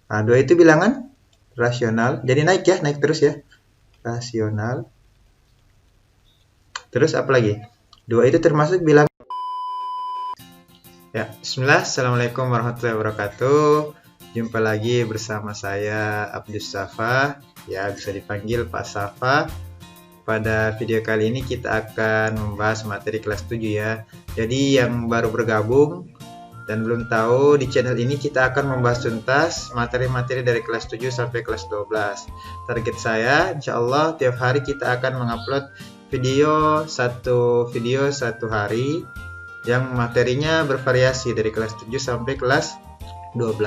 Nah, 2 itu bilangan rasional. Jadi naik ya, naik terus ya. Rasional. Terus apa lagi? 2 itu termasuk bilangan. Ya, bismillah. Assalamualaikum warahmatullahi wabarakatuh. Jumpa lagi bersama saya Abdus Safa. Ya, bisa dipanggil Pak Safa. Pada video kali ini kita akan membahas materi kelas 7 ya. Jadi yang baru bergabung dan belum tahu, di channel ini kita akan membahas tuntas materi-materi dari kelas 7 sampai kelas 12. Target saya insya Allah tiap hari kita akan mengupload satu hari yang materinya bervariasi dari kelas 7 sampai kelas 12.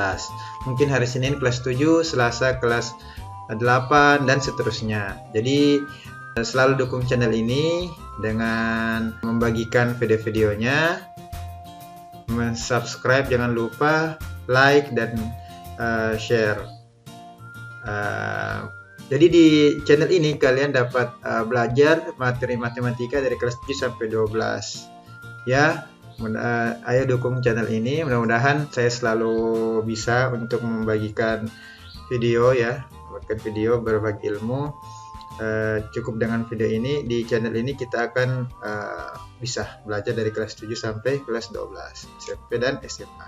Mungkin hari Senin kelas 7, Selasa kelas 8 dan seterusnya. Jadi selalu dukung channel ini dengan membagikan video-videonya, subscribe, jangan lupa like dan share. Jadi di channel ini kalian dapat belajar materi matematika dari kelas 7 sampai 12 ya. Ayo dukung channel ini, mudah-mudahan saya selalu bisa untuk membagikan video ya, membuat video berbagi ilmu. Cukup dengan video ini, di channel ini kita akan bisa belajar dari kelas 7 sampai kelas 12 SMP dan SMA.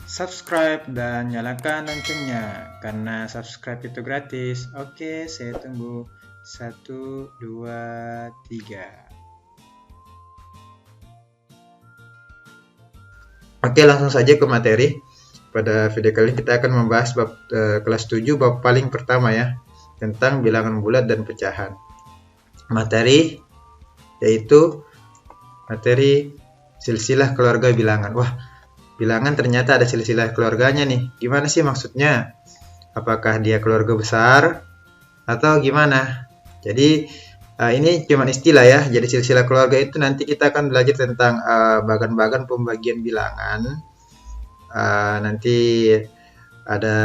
Subscribe dan nyalakan loncengnya karena subscribe itu gratis. Oke, saya tunggu. 1, 2, 3. Oke, langsung saja ke materi. Pada video kali ini kita akan membahas bab kelas 7 bab paling pertama ya, tentang bilangan bulat dan pecahan. Materi yaitu materi silsilah keluarga bilangan. Wah, bilangan ternyata ada silsilah keluarganya nih. Gimana sih maksudnya? Apakah dia keluarga besar atau gimana? Jadi ini cuma istilah ya. Jadi silsilah keluarga itu nanti kita akan belajar tentang bagan-bagan pembagian bilangan. Nanti ada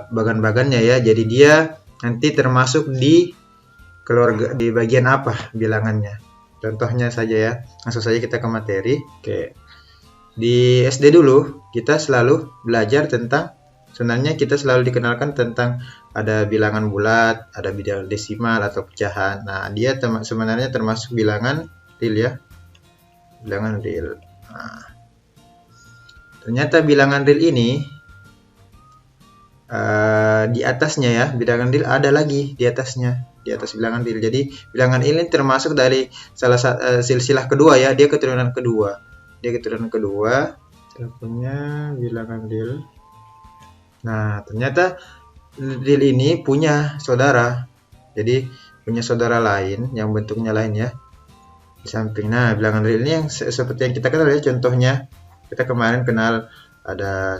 bagan-bagannya ya. Jadi dia nanti termasuk di keluarga, di bagian apa bilangannya. Contohnya saja ya. Langsung saja kita ke materi. Oke. Di SD dulu kita selalu belajar tentang, sebenarnya kita selalu dikenalkan tentang ada bilangan bulat, ada bilangan desimal atau pecahan. Nah, dia sebenarnya termasuk bilangan real ya. Bilangan real. Nah, ternyata bilangan real ini di atasnya ya, bilangan real ada lagi di atasnya, di atas bilangan real. Jadi bilangan real ini termasuk dari salah satu silsilah kedua ya, dia keturunan kedua. Dia keturunan kedua, kita punya bilangan real. Nah, ternyata real ini punya saudara. Jadi punya saudara lain yang bentuknya lain ya. Di samping. Nah, bilangan real ini yang seperti yang kita kenal ya, contohnya kita kemarin kenal ada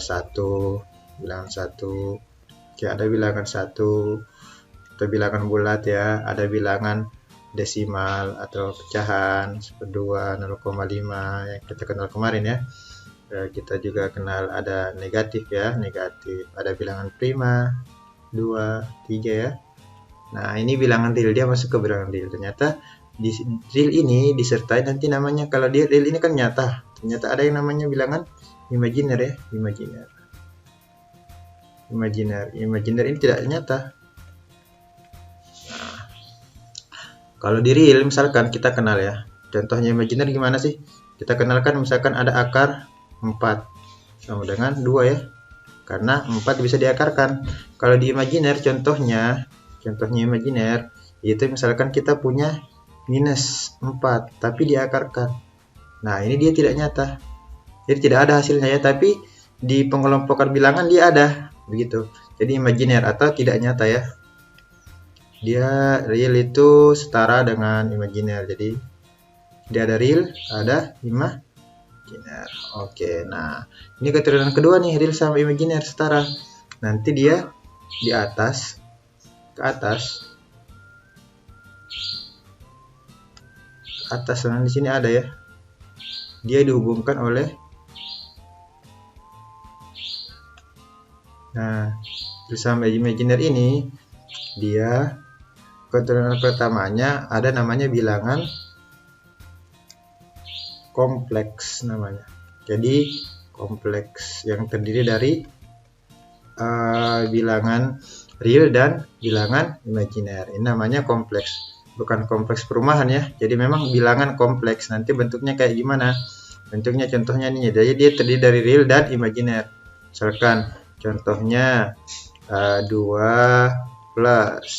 bilangan 1, ya ada bilangan 1 atau bilangan bulat ya, ada bilangan desimal atau pecahan 1/2, 0,5 yang kita kenal kemarin ya. Kita juga kenal ada negatif ya, negatif, ada bilangan prima 2, 3 ya. Nah, ini bilangan real, dia masuk ke bilangan real. Ternyata di real ini disertai nanti namanya, kalau dia real ini kan nyata, ternyata ada yang namanya bilangan imajiner ya, imajiner ini tidak nyata. Nah, kalau di real misalkan kita kenal ya, contohnya imajiner gimana sih? Kita kenalkan misalkan ada akar 4 sama dengan 2 ya, karena 4 bisa diakarkan. Kalau di imajiner contohnya imajiner itu misalkan kita punya minus 4 tapi diakarkan. Nah, ini dia tidak nyata, jadi tidak ada hasilnya ya, tapi di pengelompokan bilangan dia ada begitu. Jadi imajiner atau tidak nyata ya, dia real itu setara dengan imajiner. Jadi dia ada real, ada imajiner. Oke, nah ini keturunan kedua nih, real sama imajiner setara. Nanti dia di atas, ke atas, nah di sini ada ya, dia dihubungkan oleh, nah real sama imajiner ini dia keturunan pertamanya ada namanya bilangan kompleks namanya. Jadi kompleks yang terdiri dari bilangan real dan bilangan imajiner. Ini namanya kompleks, bukan kompleks perumahan ya. Jadi memang bilangan kompleks. Nanti bentuknya kayak gimana? Bentuknya contohnya nih. Jadi dia terdiri dari real dan imajiner. Misalkan contohnya 2 plus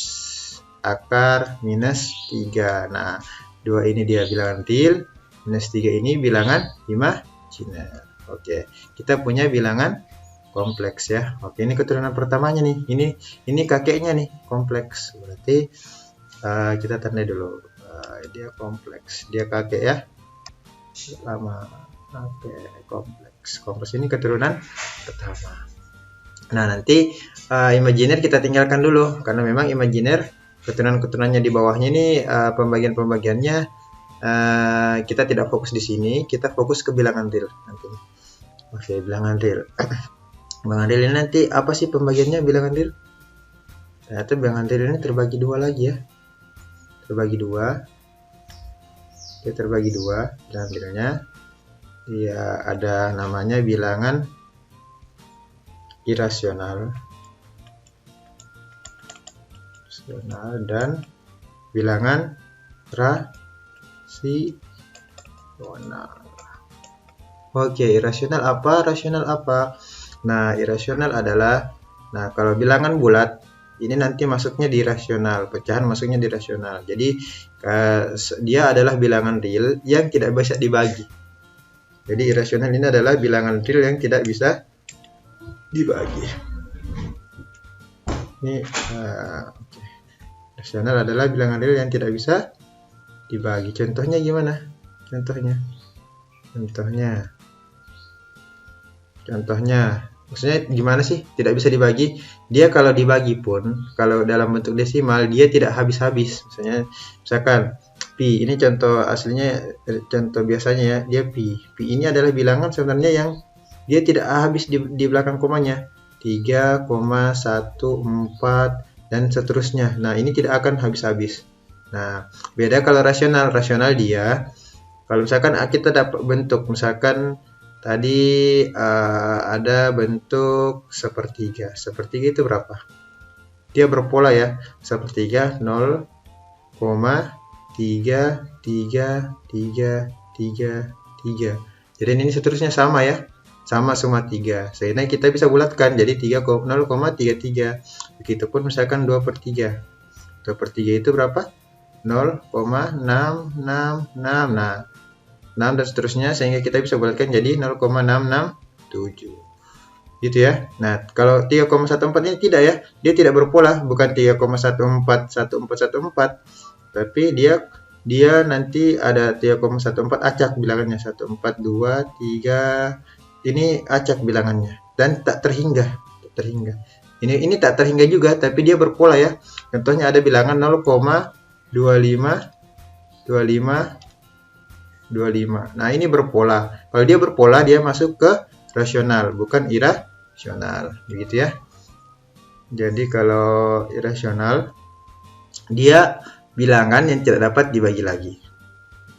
akar minus 3. Nah, 2 ini dia bilangan real, minus 3 ini bilangan imajiner. Oke, kita punya bilangan kompleks ya. Oke, ini keturunan pertamanya nih. Ini kakeknya nih, kompleks. Berarti kita tandai dulu. Dia kompleks, dia kakek ya. Lama. Oke, kompleks. Kompleks ini keturunan pertama. Nah, nanti imajiner kita tinggalkan dulu karena memang imajiner keturunan-keturunannya di bawahnya ini pembagian-pembagiannya kita tidak fokus di sini, kita fokus ke bilangan real nanti. Oke, bilangan real. Bilangan real ini nanti apa sih pembagiannya bilangan real? Ternyata bilangan real ini terbagi dua lagi ya. Terbagi dua. Dia terbagi dua bilangan realnya. Dia ada namanya bilangan irasional dan bilangan rasional. Oke, irasional apa? Rasional apa? Nah, irasional adalah, nah kalau bilangan bulat ini nanti masuknya di rasional, pecahan masuknya di rasional. Jadi dia adalah bilangan real yang tidak bisa dibagi. Jadi irasional ini adalah bilangan real yang tidak bisa dibagi. Ini rasional adalah bilangan real yang tidak bisa dibagi. Contohnya gimana? Contohnya, maksudnya gimana sih tidak bisa dibagi? Dia kalau dibagi pun, kalau dalam bentuk desimal dia tidak habis-habis. Misalkan pi, ini contoh aslinya, contoh biasanya ya, dia pi. Pi ini adalah bilangan sebenarnya yang dia tidak habis di belakang komanya. 3,14 dan seterusnya. Nah, ini tidak akan habis-habis. Nah, beda kalau rasional. Rasional dia, kalau misalkan kita dapat bentuk, misalkan tadi ada bentuk sepertiga. Sepertiga itu berapa? Dia berpola ya. Sepertiga 0,3333. Jadi ini seterusnya sama ya. Sama semua 3. Sehingga kita bisa bulatkan jadi 0,33. Begitupun misalkan 2/3. 2/3 itu berapa? 0,666. Nah, 6 dan seterusnya sehingga kita bisa bulatkan jadi 0,667. Gitu ya. Nah, kalau 3,14 ini tidak ya. Dia tidak berpola, bukan 3,141414, tapi dia nanti ada 3,14 acak bilangannya, 14, 2, 3. Ini acak bilangannya dan tak terhingga. Ini tak terhingga juga, tapi dia berpola ya. Contohnya ada bilangan 0,25. Nah, ini berpola. Kalau dia berpola, dia masuk ke rasional, bukan irasional. Begitu ya. Jadi kalau irasional, dia bilangan yang tidak dapat dibagi lagi.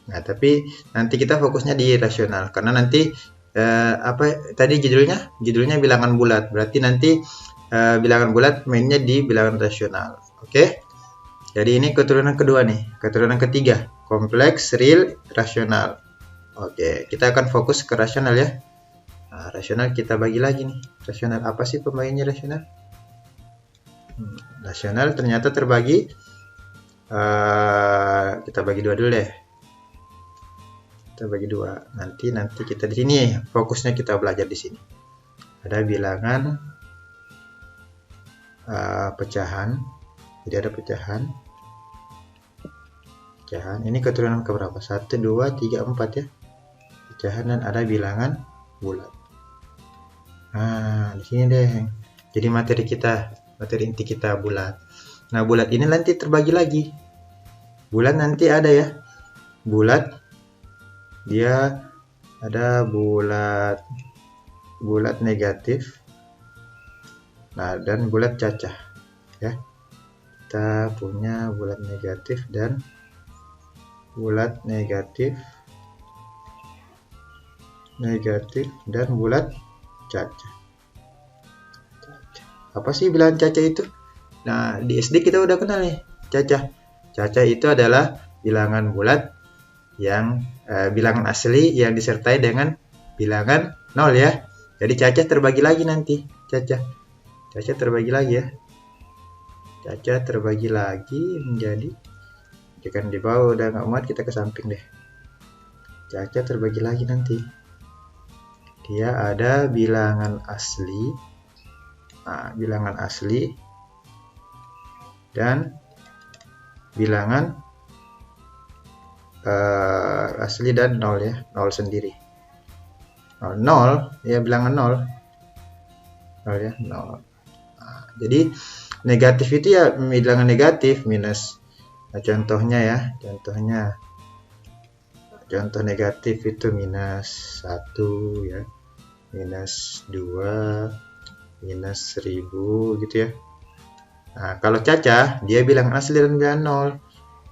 Nah, tapi nanti kita fokusnya di rasional. Karena nanti, apa tadi judulnya bilangan bulat. Berarti nanti bilangan bulat mainnya di bilangan rasional. Oke? Jadi ini keturunan kedua nih. Keturunan ketiga, kompleks, real, rasional. Oke, kita akan fokus ke rasional ya. Nah, rasional kita bagi lagi nih. Rasional apa sih pembagiannya rasional? Rasional ternyata terbagi. Kita bagi dua dulu deh. Kita bagi dua. Nanti kita di sini fokusnya kita belajar di sini. Ada bilangan pecahan. Jadi ada pecahan. Ini keturunan keberapa? 1, 2, 3, 4 ya. Pecahan dan ada bilangan bulat. Nah, di sini deh. Jadi materi inti kita bulat. Nah, bulat ini nanti terbagi lagi. Bulat nanti ada ya. Bulat dia ada bulat negatif. Nah, dan bulat cacah ya. Kita punya bulat negatif dan bulat negatif negatif, dan bulat caca. Apa sih bilangan caca itu? Nah, di SD kita udah kenal nih caca. Caca itu adalah bilangan bulat yang bilangan asli yang disertai dengan bilangan 0 ya. Jadi caca terbagi lagi nanti. Caca terbagi lagi ya. Caca terbagi lagi menjadi, jika di bawah udah nggak muat kita ke samping deh. Caca terbagi lagi nanti. Dia ada bilangan asli. Nah, bilangan asli dan bilangan asli dan 0 ya, 0 sendiri. 0 ya, bilangan 0 ya, 0. Nah, jadi negatif itu ya bilangan negatif minus. Nah, contohnya ya, contoh negatif itu minus 1 ya, minus 2, minus 1000 gitu ya. Nah, kalau caca dia bilangan asli dan bilangan 0.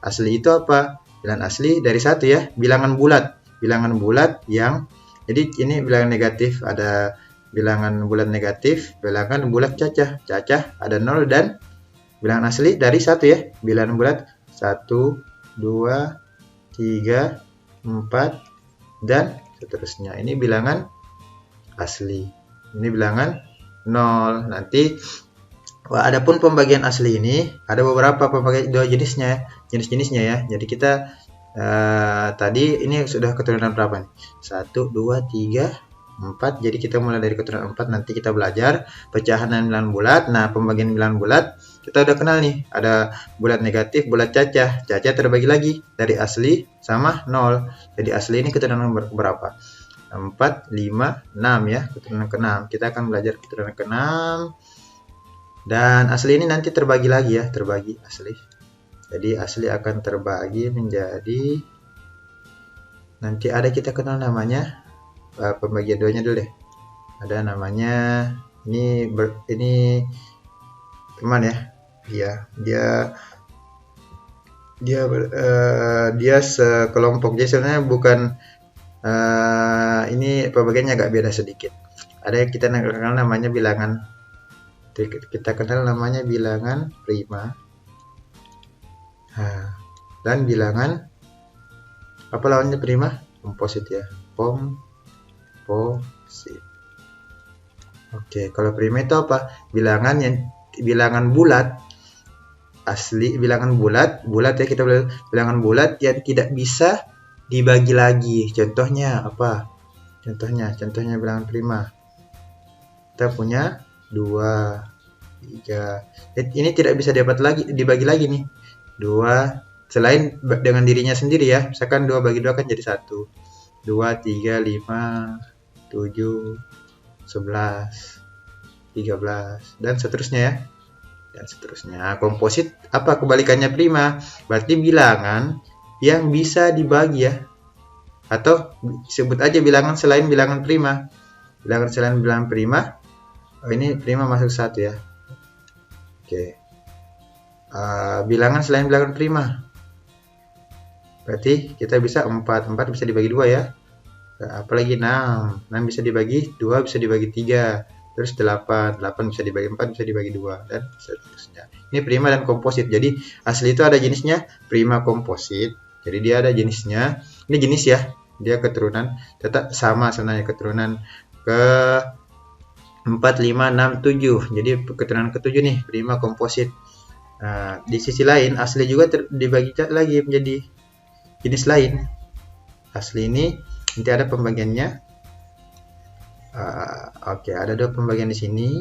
Asli itu apa? Bilangan asli dari 1 ya, bilangan bulat yang, jadi ini bilangan negatif, ada bilangan bulat negatif, bilangan bulat caca ada 0 dan bilangan asli dari 1 ya, bilangan bulat 1, 2, 3, 4 dan seterusnya. Ini bilangan asli, ini bilangan 0. Nanti adapun pembagian asli ini ada beberapa pembagian, dua jenisnya ya. Jadi kita tadi ini sudah keturunan berapa nih? 1, 2, 3, 4. Jadi kita mulai dari keturunan 4, nanti kita belajar pecahan dan bilangan bulat. Nah, pembagian bilangan bulat kita udah kenal nih, ada bulat negatif, bulat caca terbagi lagi dari asli sama 0. Jadi asli ini keturunan berapa? 4, 5, 6 ya, keturunan ke-6. Kita akan belajar keturunan ke-6. Dan asli ini nanti terbagi lagi ya, terbagi asli. Jadi asli akan terbagi menjadi, nanti ada kita kenal namanya, pembagian 2-nya dulu deh. Ada namanya, ini teman ya. Dia sekelompok. Jadi sebenarnya bukan, ini pembagiannya agak beda sedikit. Ada yang kita kenal namanya bilangan, kita kenal namanya bilangan prima. Nah, dan bilangan apa lawannya prima? Komposit ya, komposit. Oke, kalau prima itu apa? Bilangan bulat asli, bilangan bulat ya, kita bilangan bulat yang tidak bisa dibagi lagi. Contohnya apa? Contohnya bilangan prima. Kita punya 2, 3. Ini tidak bisa dibagi lagi nih. 2 selain dengan dirinya sendiri ya. Misalkan 2 bagi 2 kan jadi 1. 2, 3, 5, 7, 11, 13 dan seterusnya ya. Dan seterusnya. Komposit apa kebalikannya prima? Berarti bilangan yang bisa dibagi ya. Atau sebut aja bilangan selain bilangan prima. Bilangan selain bilangan prima. Oh, ini prima masuk 1 ya. Oke. Bilangan selain bilangan prima. Berarti kita bisa 4 bisa dibagi 2 ya. Apalagi 6 bisa dibagi 2, bisa dibagi 3. Terus 8 bisa dibagi 4, bisa dibagi 2 dan seterusnya. Ini prima dan komposit. Jadi asli itu ada jenisnya prima komposit. Jadi dia ada jenisnya. Ini jenis ya. Dia keturunan tetap sama sebenarnya, keturunan ke 4, 5, 6, 7. Jadi keturunan ke-7 nih, prima komposit. Nah, di sisi lain asli juga dibagi lagi menjadi jenis lain. Asli ini nanti ada pembagiannya. Oke, ada 2 pembagian di sini.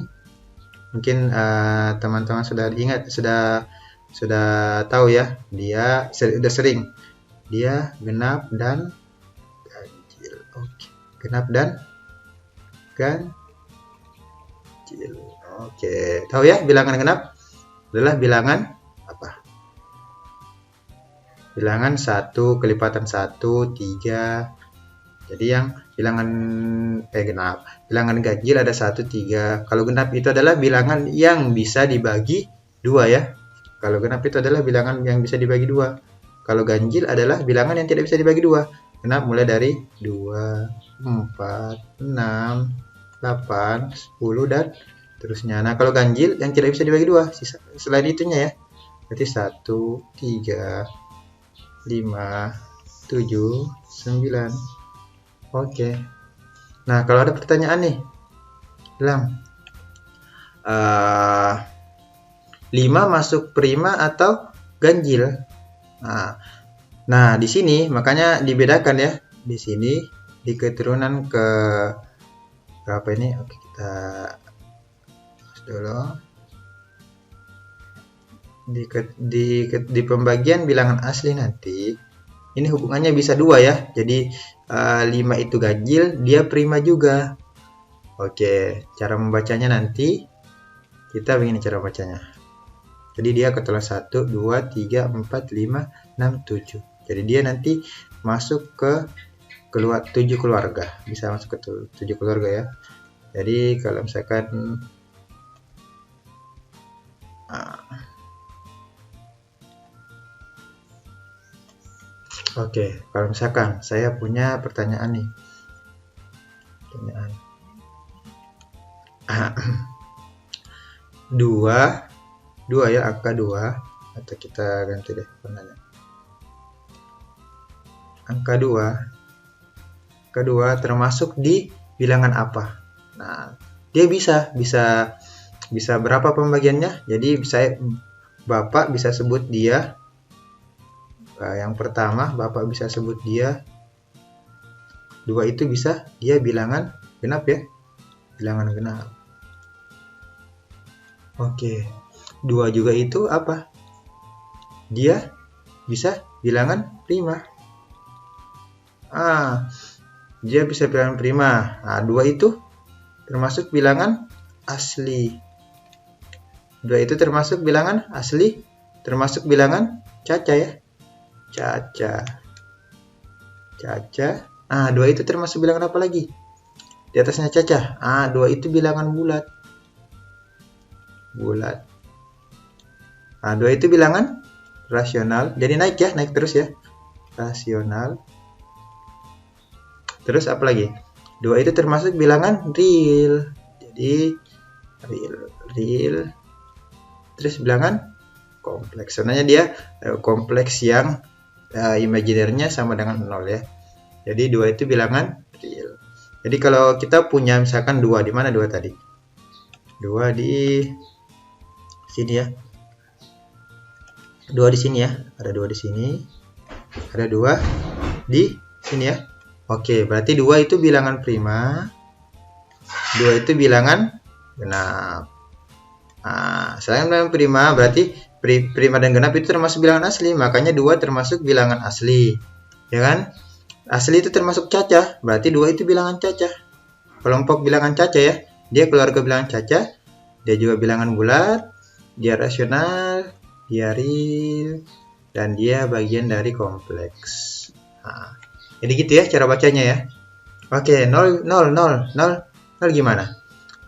Mungkin teman-teman sudah ingat, sudah tahu ya. Dia sudah sering. Dia genap dan ganjil. Oke, genap dan ganjil. Oke, tahu ya bilangan genap adalah bilangan apa? Bilangan 1, kelipatan 1, 3. Jadi yang bilangan genap, bilangan ganjil ada 1, 3. Kalau genap itu adalah bilangan yang bisa dibagi 2 ya. Kalau genap itu adalah bilangan yang bisa dibagi 2. Kalau ganjil adalah bilangan yang tidak bisa dibagi 2. Genap mulai dari 2, 4, 6, 8, 10 dan terusnya. Nah, kalau ganjil yang tidak bisa dibagi dua, selain itunya ya. Berarti 1, 3, 5, 7, 9. Oke. Nah, kalau ada pertanyaan nih, bilang 5 masuk prima atau ganjil? Nah, di sini makanya dibedakan ya. Di sini di keturunan ke berapa ini? Oke, kita dulu. Di pembagian bilangan asli nanti ini hubungannya bisa dua ya. Jadi 5 itu ganjil, dia prima juga. Oke, cara membacanya nanti kita begini cara bacanya. Jadi dia keturunan 1, 2, 3, 4, 5, 6, 7. Jadi dia nanti masuk ke 7 keluarga. Bisa masuk ke 7 keluarga ya. Jadi kalau misalkan Oke, kalau misalkan saya punya pertanyaan nih. Pertanyaan. 2 ya, angka 2 atau kita ganti deh warnanya. Angka 2 termasuk di bilangan apa? Nah, dia bisa berapa pembagiannya? Jadi Bapak bisa sebut dia. Yang pertama, Bapak bisa sebut dia 2 itu bisa dia bilangan genap ya. Bilangan genap. Oke. 2 juga itu apa? Dia bisa bilangan prima. Dia bisa bilangan prima. 2 itu termasuk bilangan asli. 2 itu termasuk bilangan asli, termasuk bilangan caca ya. Caca. 2 itu termasuk bilangan apa lagi? Di atasnya caca. 2 itu bilangan bulat. 2 itu bilangan rasional. Jadi naik ya, naik terus ya. Rasional. Terus apa lagi? 2 itu termasuk bilangan real. Jadi real. Terus bilangan kompleks. Sebenarnya dia kompleks yang imajinernya sama dengan 0 ya. Jadi 2 itu bilangan real. Jadi kalau kita punya misalkan 2, di mana 2 tadi? 2 di sini ya. 2 di sini ya. Ada 2 di sini. Ada 2 di sini ya. Oke, berarti 2 itu bilangan prima. 2 itu bilangan genap. Selain bilangan prima, berarti prima dan genap itu termasuk bilangan asli, makanya 2 termasuk bilangan asli, ya kan? Asli itu termasuk caca, berarti 2 itu bilangan caca. Kelompok bilangan caca ya, dia keluarga bilangan caca, dia juga bilangan bulat, dia rasional, dia real, dan dia bagian dari kompleks. Jadi gitu ya cara bacanya ya. Oke, 0 gimana?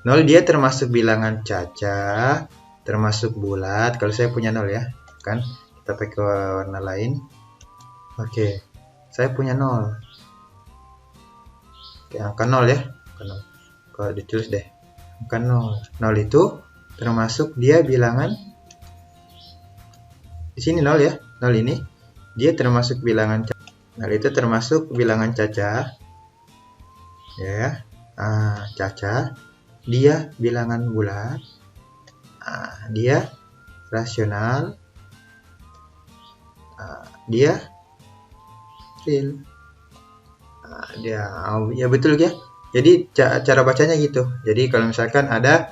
0 dia termasuk bilangan caca, termasuk bulat. Kalau saya punya 0 ya, kan kita pakai warna lain. Oke, saya punya 0. Oke, angka 0 ya. Kalau ditulis deh, angka 0. 0 itu termasuk dia bilangan di sini 0 ya. 0 ini dia termasuk bilangan caca. 0 itu termasuk bilangan caca. Ya. Caca. Dia bilangan bulat. Dia rasional. Dia real. Ya betul ya. Jadi cara bacanya gitu. Jadi kalau misalkan ada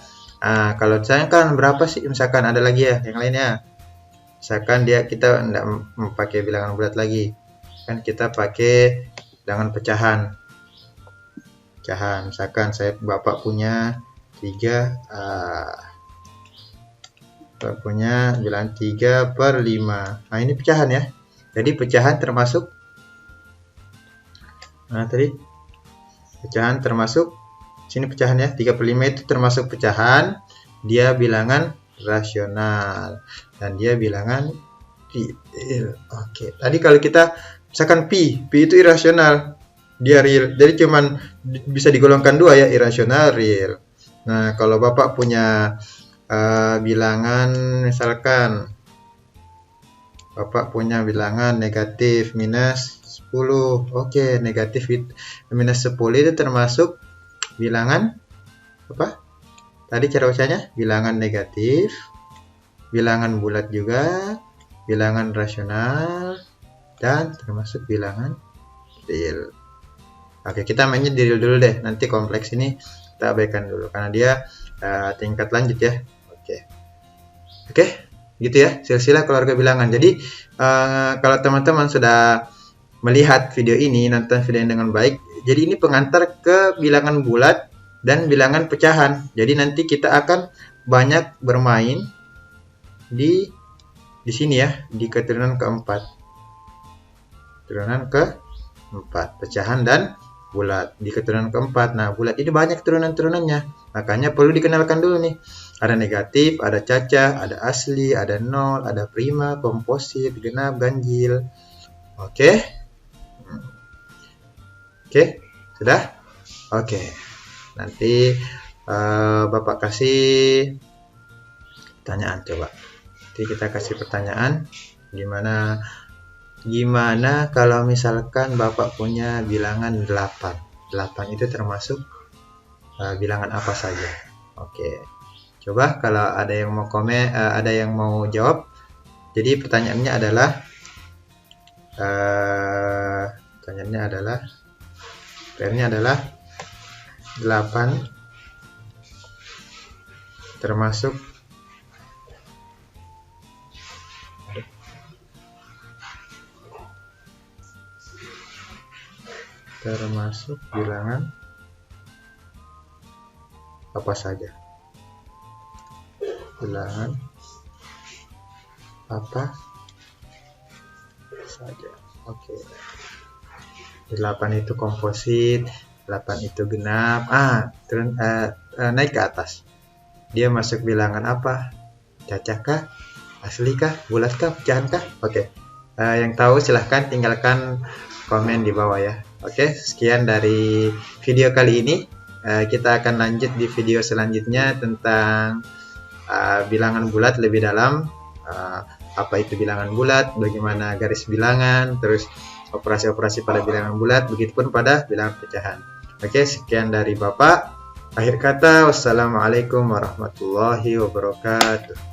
kalau misalkan kan berapa sih, misalkan ada lagi ya yang lainnya. Misalkan kita tidak memakai bilangan bulat lagi. Kan kita pakai bilangan pecahan. Misalkan Bapak punya 3 Bapak punya bilangan 3/5. Ini pecahan ya. Jadi pecahan termasuk pecahan termasuk sini pecahan ya. 3/5 itu termasuk pecahan, dia bilangan rasional dan dia bilangan real. Oke. Tadi kalau kita misalkan pi itu irasional. dia real. Jadi cuman bisa digolongkan dua ya, irasional, real. Nah, kalau Bapak punya bilangan, misalkan Bapak punya bilangan negatif minus 10. Oke, negatif minus 10 itu termasuk bilangan apa? Tadi cara bacanya bilangan negatif, bilangan bulat juga, bilangan rasional, dan termasuk bilangan real. Oke, kita mainnya di real dulu deh. Nanti kompleks ini kita abaikan dulu karena dia tingkat lanjut ya. Oke, gitu ya, silsilah keluarga bilangan. Jadi kalau teman-teman sudah melihat video ini, nonton video ini dengan baik, jadi ini pengantar ke bilangan bulat dan bilangan pecahan. Jadi nanti kita akan banyak bermain di sini ya, di keturunan keempat. Keturunan keempat, pecahan dan bulat di keturunan keempat. Nah, bulat ini banyak turunan-turunannya. Makanya perlu dikenalkan dulu nih. Ada negatif, ada cacah, ada asli, ada nol, ada prima, komposit, genap, ganjil. Oke. Oke, sudah? Oke. Nanti Bapak kasih pertanyaan coba. Nanti kita kasih pertanyaan gimana kalau misalkan Bapak punya bilangan 8. 8 itu termasuk bilangan apa saja? Oke. Coba kalau ada yang mau komen, ada yang mau jawab. Jadi pertanyaannya adalah PR-nya adalah 8 termasuk bilangan apa saja? Bilangan apa saja? Oke. 8 itu komposit, 8 itu genap. Naik ke atas. Dia masuk bilangan apa? Cacah kah? Asli kah? Bulat kah? Pecahan kah? Oke. Yang tahu silahkan tinggalkan komen di bawah ya. Oke, sekian dari video kali ini. Kita akan lanjut di video selanjutnya tentang bilangan bulat lebih dalam. Apa itu bilangan bulat, bagaimana garis bilangan, terus operasi-operasi pada bilangan bulat, begitupun pada bilangan pecahan. Oke, sekian dari Bapak. Akhir kata, wassalamualaikum warahmatullahi wabarakatuh.